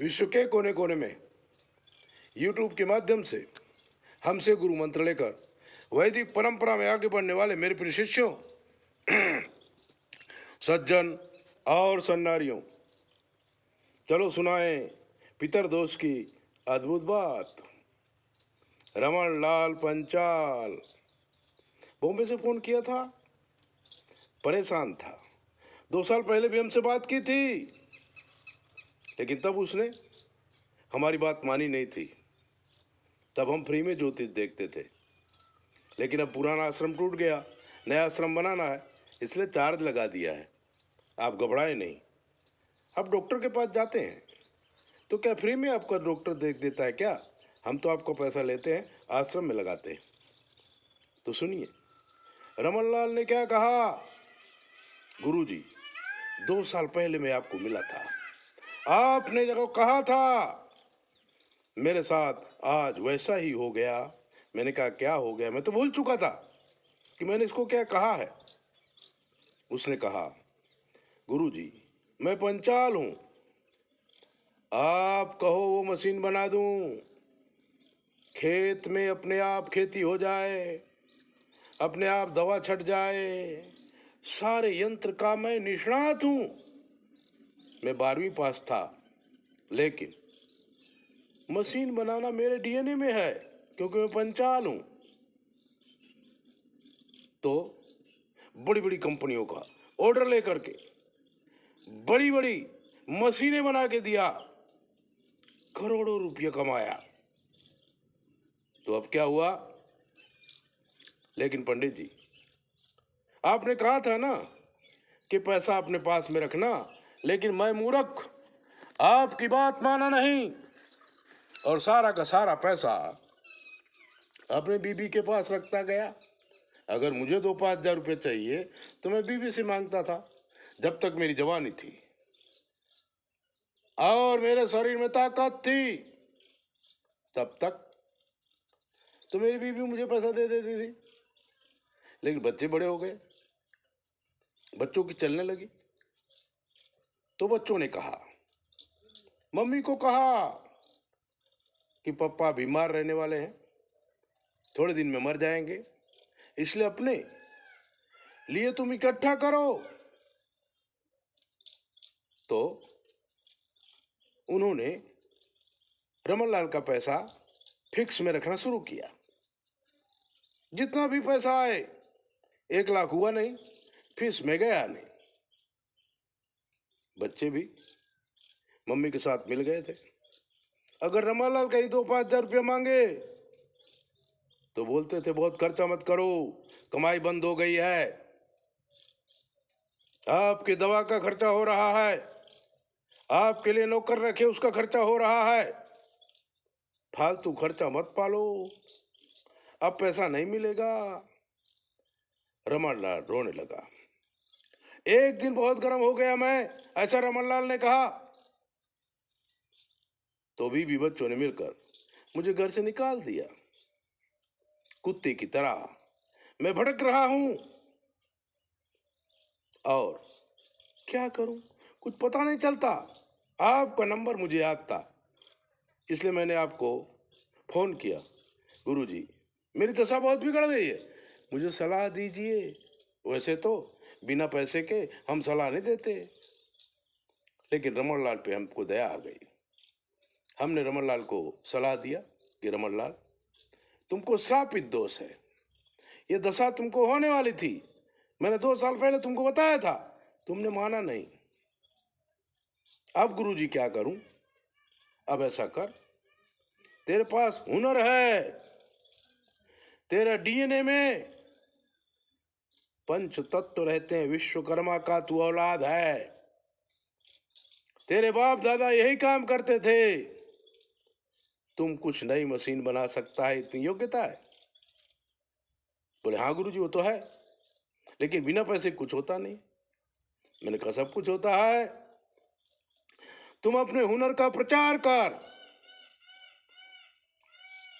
विश्व के कोने कोने में यूट्यूब के माध्यम से हमसे गुरु मंत्र लेकर वैदिक परंपरा में आगे बढ़ने वाले मेरे प्रिय शिष्यों, सज्जन और सन्नारियों, चलो सुनाएं पितर दोष की अद्भुत बात। रमन लाल पंचाल बॉम्बे से फोन किया था, परेशान था। 2 साल पहले भी हमसे बात की थी, लेकिन तब उसने हमारी बात मानी नहीं थी। तब हम फ्री में ज्योतिष देखते थे, लेकिन अब पुराना आश्रम टूट गया, नया आश्रम बनाना है, इसलिए चार्ज लगा दिया है। आप घबराएं नहीं। आप डॉक्टर के पास जाते हैं तो क्या फ्री में आपका डॉक्टर देख देता है क्या? हम तो आपको पैसा लेते हैं, आश्रम में लगाते हैं। तो सुनिए रमन लाल ने क्या कहा। गुरुजी, 2 साल पहले मैं आपको मिला था, आपने जो कहा था मेरे साथ आज वैसा ही हो गया। मैंने कहा क्या हो गया? मैं तो भूल चुका था कि मैंने इसको क्या कहा है। उसने कहा, गुरुजी मैं पंचाल हूं, आप कहो वो मशीन बना दूं, खेत में अपने आप खेती हो जाए, अपने आप दवा छट जाए, सारे यंत्र का मैं निष्णात हूं। मैं 12वीं पास था, लेकिन मशीन बनाना मेरे डीएनए में है, क्योंकि मैं पंचाल हूं। तो बड़ी बड़ी कंपनियों का ऑर्डर लेकर के बड़ी बड़ी मशीनें बना के दिया, करोड़ों रुपये कमाया। तो अब क्या हुआ? लेकिन पंडित जी, आपने कहा था ना कि पैसा अपने पास में रखना, लेकिन मैं मूर्ख आपकी बात माना नहीं और सारा का सारा पैसा अपने बीबी के पास रखता गया। अगर मुझे 2-5 हजार रुपये चाहिए तो मैं बीबी से मांगता था, जब तक मेरी जवानी थी और मेरे शरीर में ताकत थी, तब तक तो मेरी बीबी मुझे पैसा दे देती थी। लेकिन बच्चे बड़े हो गए, बच्चों की चलने लगी, तो बच्चों ने कहा, मम्मी को कहा कि पापा बीमार रहने वाले हैं, थोड़े दिन में मर जाएंगे, इसलिए अपने लिए तुम इकट्ठा करो। तो उन्होंने रमनलाल का पैसा फिक्स में रखना शुरू किया। जितना भी पैसा आए, 1 लाख हुआ नहीं, फिक्स में गया नहीं। बच्चे भी मम्मी के साथ मिल गए थे। अगर रमनलाल कहीं 2-5 हजार रुपये मांगे तो बोलते थे, बहुत खर्चा मत करो, कमाई बंद हो गई है, आपकी दवा का खर्चा हो रहा है, आपके लिए नौकर रखे उसका खर्चा हो रहा है, फालतू खर्चा मत पालो, अब पैसा नहीं मिलेगा। रमनलाल रोने लगा। एक दिन बहुत गर्म हो गया मैं, ऐसा रमनलाल ने कहा। तो भी बच्चों ने मिलकर मुझे घर से निकाल दिया। कुत्ते की तरह मैं भटक रहा हूं और क्या करूं, कुछ पता नहीं चलता। आपका नंबर मुझे याद था, इसलिए मैंने आपको फोन किया। गुरुजी, मेरी दशा बहुत बिगड़ गई है, मुझे सलाह दीजिए। वैसे तो बिना पैसे के हम सलाह नहीं देते, लेकिन रमनलाल पे हमको दया आ गई। हमने रमनलाल को सलाह दिया कि रमनलाल, तुमको श्रापित दोष है, ये दशा तुमको होने वाली थी। मैंने 2 साल पहले तुमको बताया था, तुमने माना नहीं। अब गुरुजी क्या करूं? अब ऐसा कर, तेरे पास हुनर है, तेरा डीएनए में पंच तत्व रहते हैं, विश्वकर्मा का तू औलाद है, तेरे बाप दादा यही काम करते थे, तुम कुछ नई मशीन बना सकता है, इतनी योग्यता है। बोले हाँ गुरुजी वो तो है, लेकिन बिना पैसे कुछ होता नहीं। मैंने कहा सब कुछ होता है, तुम अपने हुनर का प्रचार कर।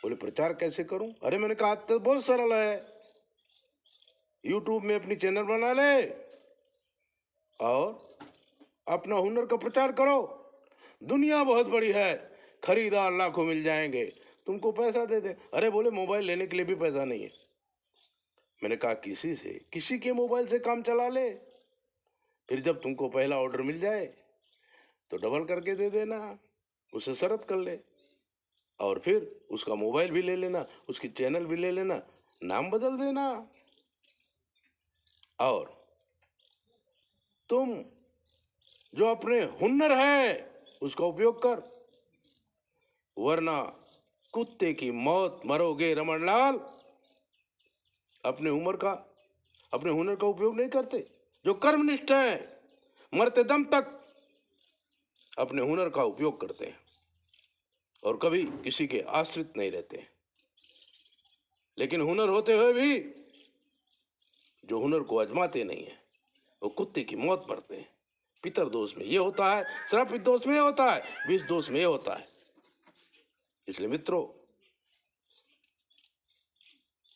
बोले प्रचार कैसे करूं? अरे मैंने कहा तो बहुत सरल है, यूट्यूब में अपनी चैनल बना ले और अपना हुनर का प्रचार करो। दुनिया बहुत बड़ी है, खरीदार लाखों मिल जाएंगे, तुमको पैसा दे दे। अरे बोले मोबाइल लेने के लिए भी पैसा नहीं है। मैंने कहा किसी के मोबाइल से काम चला ले, फिर जब तुमको पहला ऑर्डर मिल जाए तो डबल करके दे देना, उससे शर्त कर ले, और फिर उसका मोबाइल भी ले लेना, उसकी चैनल भी ले लेना, नाम बदल देना, और तुम जो अपने हुनर है उसका उपयोग कर, वरना कुत्ते की मौत मरोगे रमनलाल। अपने हुनर का उपयोग नहीं करते। जो कर्मनिष्ठ हैं मरते दम तक अपने हुनर का उपयोग करते हैं और कभी किसी के आश्रित नहीं रहते। लेकिन हुनर होते हुए भी जो हुनर को आजमाते नहीं है वो कुत्ते की मौत मरते हैं। पितर दोष में ये होता है, श्रापित दोष में ये होता है, विष दोष में ये होता है। इसलिए मित्रों,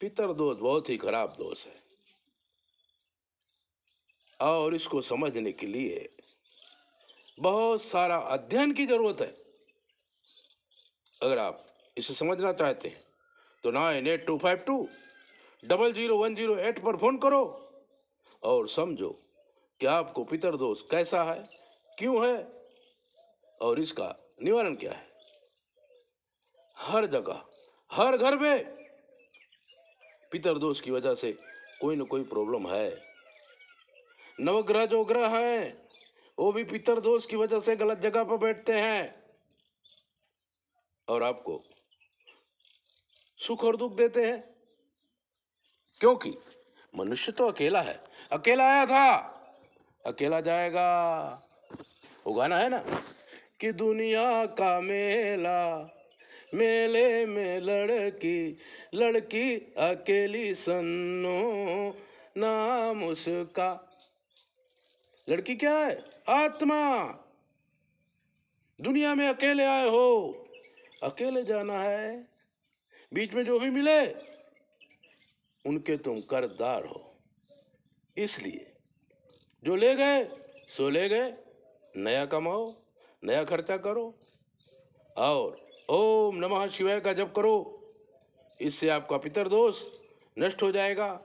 पितर दोष बहुत ही खराब दोष है और इसको समझने के लिए बहुत सारा अध्ययन की जरूरत है। अगर आप इसे समझना चाहते हैं तो 9825200108 पर फोन करो और समझो कि आपको पितर दोष कैसा है, क्यों है और इसका निवारण क्या है। हर जगह, हर घर में पितर दोष की वजह से कोई न कोई प्रॉब्लम है। नवग्रह जो ग्रह हैं वो भी पितर दोष की वजह से गलत जगह पर बैठते हैं और आपको सुख और दुख देते हैं, क्योंकि मनुष्य तो अकेला है। अकेला आया था, अकेला जाएगा। वो गाना है ना कि दुनिया का मेला, मेले में लड़की अकेली सन्नो, नाम उसका। लड़की क्या है? आत्मा। दुनिया में अकेले आए हो, अकेले जाना है। बीच में जो भी मिले उनके तुम कर्जदार हो। इसलिए जो ले गए सो ले गए, नया कमाओ, नया खर्चा करो और ओम नमः शिवाय का जप करो। इससे आपका पितर दोष नष्ट हो जाएगा।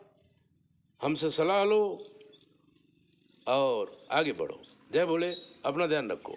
हमसे सलाह लो और आगे बढ़ो। जय भोले, अपना ध्यान रखो।